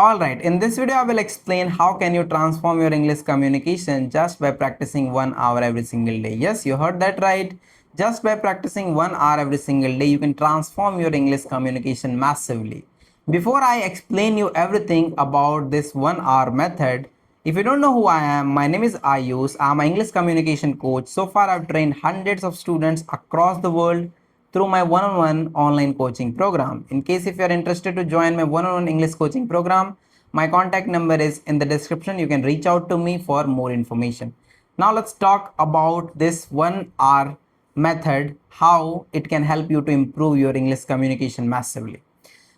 Alright, in this video I will explain how can you transform your English communication just by practicing 1 hour every single day. Yes, you heard that right. Just by practicing 1 hour every single day, you can transform your English communication massively. Before I explain you everything about this 1 hour method, if you don't know who I am, my name is Ayush. I'm an English communication coach. So far I've trained hundreds of students across the world through my one-on-one online coaching program. In case if you are interested to join my one-on-one English coaching program, my contact number is in the description. You can reach out to me for more information. Now let's talk about this 1 hour method, how it can help you to improve your English communication massively.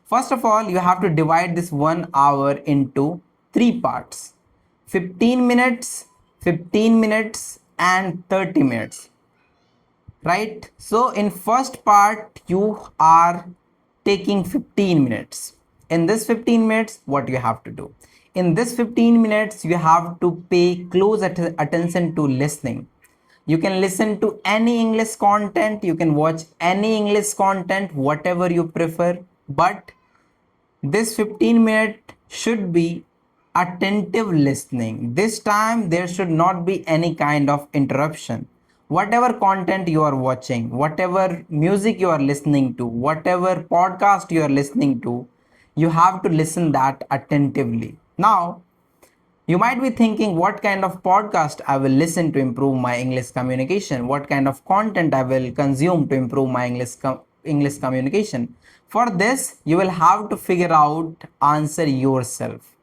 First of all, you have to divide this 1 hour into three parts: 15 minutes, 15 minutes, and 30 minutes. Right? So in first part, you are taking 15 minutes. In this 15 minutes, what you have to do? In this 15 minutes, you have to pay close attention to listening. You can listen to any English content, you can watch any English content, whatever you prefer, but this 15-minute should be attentive listening. This time there should not be any kind of interruption. Whatever content you are watching, whatever music you are listening to, whatever podcast you are listening to, you have to listen that attentively. Now, you might be thinking what kind of podcast I will listen to improve my English communication, what kind of content I will consume to improve my English communication. For this, you will have to figure out answer yourself.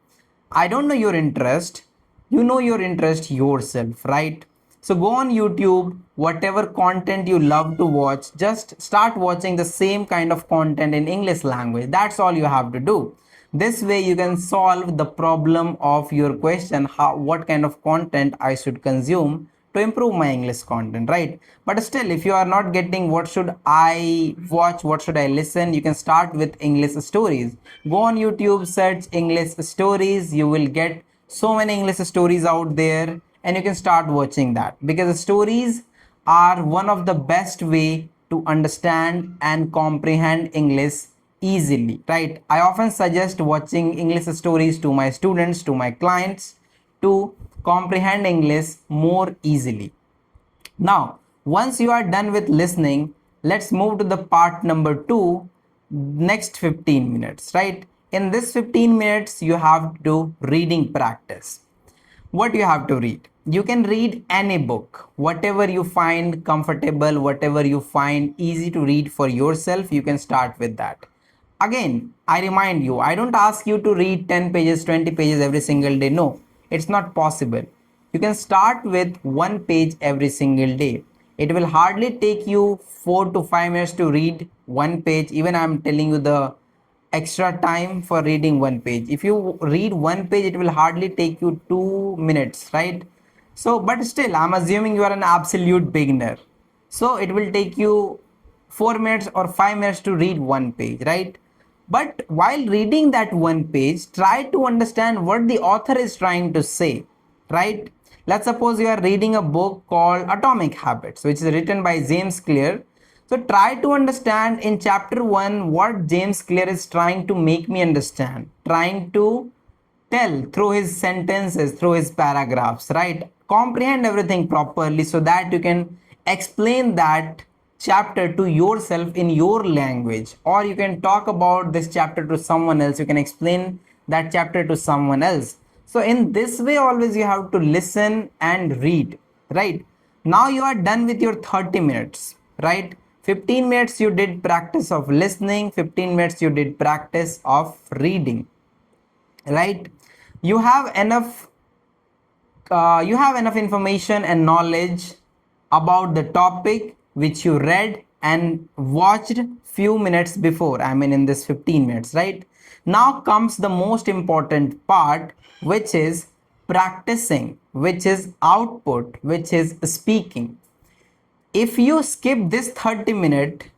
I don't know your interest. You know your interest yourself, right? So go on YouTube, whatever content you love to watch, just start watching the same kind of content in English language. That's all you have to do. This way you can solve the problem of your question, what kind of content I should consume to improve my English content, right? But still, if you are not getting what should I watch, what should I listen, you can start with English stories. Go on YouTube, search English stories. You will get so many English stories out there, and you can start watching that, because stories are one of the best way to understand and comprehend English easily, right? I often suggest watching English stories to my students, to my clients, to comprehend English more easily. Now, once you are done with listening, let's move to the part number 2, next 15 minutes, right? In this 15 minutes, you have to do reading practice. What you have to read? You can read any book, whatever you find comfortable, whatever you find easy to read for yourself, you can start with that. Again, I remind you, I don't ask you to read 10 pages, 20 pages every single day. No, it's not possible. You can start with 1 page every single day. It will hardly take you 4 to 5 minutes to read 1 page. Even I'm telling you the extra time for reading 1 page. If you read 1 page, it will hardly take you 2 minutes, right? So, but still, I'm assuming you are an absolute beginner. So it will take you 4 minutes or 5 minutes to read 1 page, right? But while reading that 1 page, try to understand what the author is trying to say, right? Let's suppose you are reading a book called Atomic Habits, which is written by James Clear. So try to understand in chapter 1 what James Clear is trying to make me understand, trying to tell through his sentences, through his paragraphs, right? Comprehend everything properly so that you can explain that chapter to yourself in your language, or you can talk about this chapter to someone else. You can explain that chapter to someone else. So in this way, always you have to listen and read, right? Now you are done with your 30 minutes, right? 15 minutes you did practice of listening, 15 minutes you did practice of reading, right? You have enough information and knowledge about the topic which you read and watched few minutes before, I mean in this 15 minutes, right? Now comes the most important part, which is practicing, which is output, which is speaking. If you skip this 30-minute,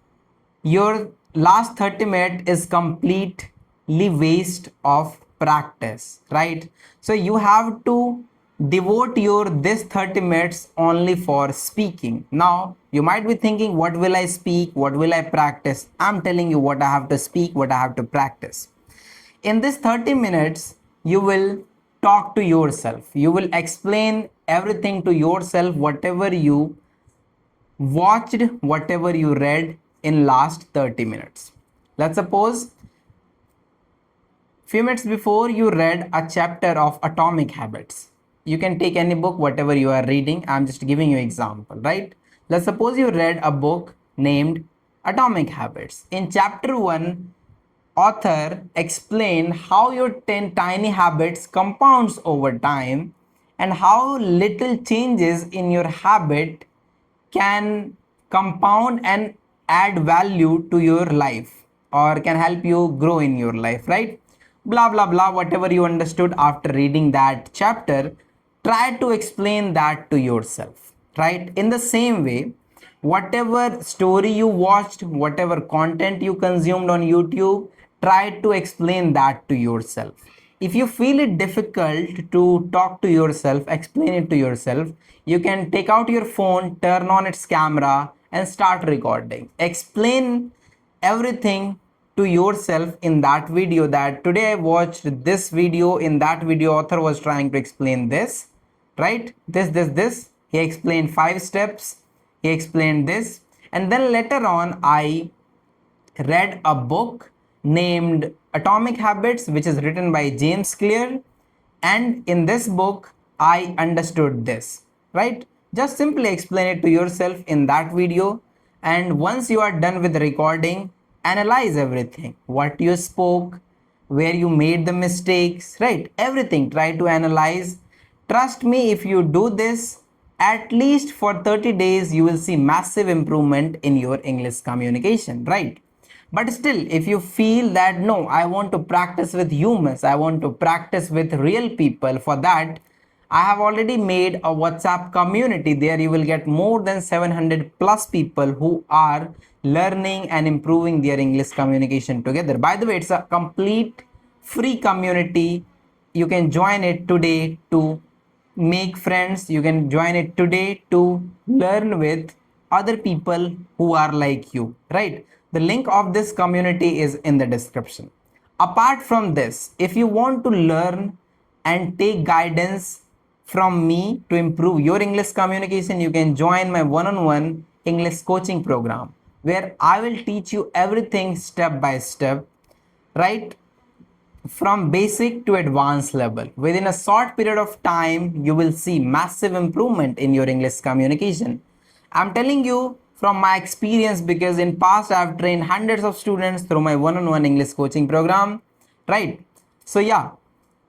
your last 30 minutes is completely waste of practice, right? So you have to devote your this 30 minutes only for speaking. Now you might be thinking, what will I speak, what will I practice? I'm telling you what I have to speak, what I have to practice. In this 30 minutes, you will talk to yourself. You will explain everything to yourself, whatever you watched, whatever you read in last 30 minutes. Let's suppose few minutes before you read a chapter of Atomic Habits. You can take any book, whatever you are reading. I'm just giving you example, right? Let's suppose you read a book named Atomic Habits. In chapter 1, author explain how your 10 tiny habits compounds over time and how little changes in your habit can compound and add value to your life or can help you grow in your life, right? Blah blah blah, whatever you understood after reading that chapter, try to explain that to yourself, right? In the same way, whatever story you watched, whatever content you consumed on YouTube, try to explain that to yourself. If you feel it difficult to talk to yourself, explain it to yourself, you can take out your phone, turn on its camera and start recording. Explain everything to yourself in that video, that today I watched this video. In that video, author was trying to explain this, right? This. He explained 5 steps. He explained this. And then later on, I read a book named Atomic Habits, which is written by James Clear. And in this book, I understood this, right? Just simply explain it to yourself in that video. And once you are done with the recording, analyze everything, what you spoke, where you made the mistakes, right? Everything, try to analyze. Trust me, if you do this, at least for 30 days, you will see massive improvement in your English communication, right? But still, if you feel that no, I want to practice with humans, I want to practice with real people, for that, I have already made a WhatsApp community. There you will get more than 700 plus people who are learning and improving their English communication together. By the way, it's a complete free community. You can join it today to make friends. You can join it today to learn with other people who are like you, right? The link of this community is in the description. Apart from this, if you want to learn and take guidance from me to improve your English communication, you can join my one-on-one English coaching program, where I will teach you everything step by step, right? From basic to advanced level. Within a short period of time, you will see massive improvement in your English communication. I'm telling you from my experience, because in past I've trained hundreds of students through my one-on-one English coaching program, right? So yeah,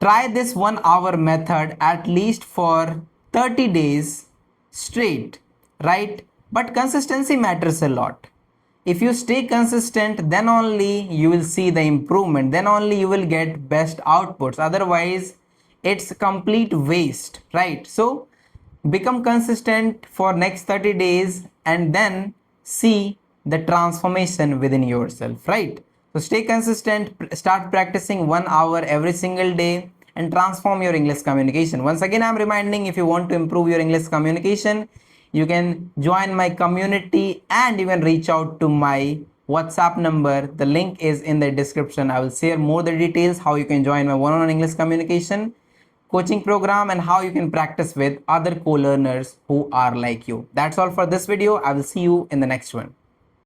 try this 1 hour method at least for 30 days straight, right? But consistency matters a lot. If you stay consistent, then only you will see the improvement, then only you will get best outputs. Otherwise, it's complete waste, right? So become consistent for next 30 days and then see the transformation within yourself, right? So stay consistent, start practicing 1 hour every single day and transform your English communication. Once again, I'm reminding, if you want to improve your English communication, you can join my community and even reach out to my WhatsApp number. The link is in the description. I will share more the details, how you can join my one-on-one English communication coaching program and how you can practice with other co-learners who are like you. That's all for this video. I will see you in the next one.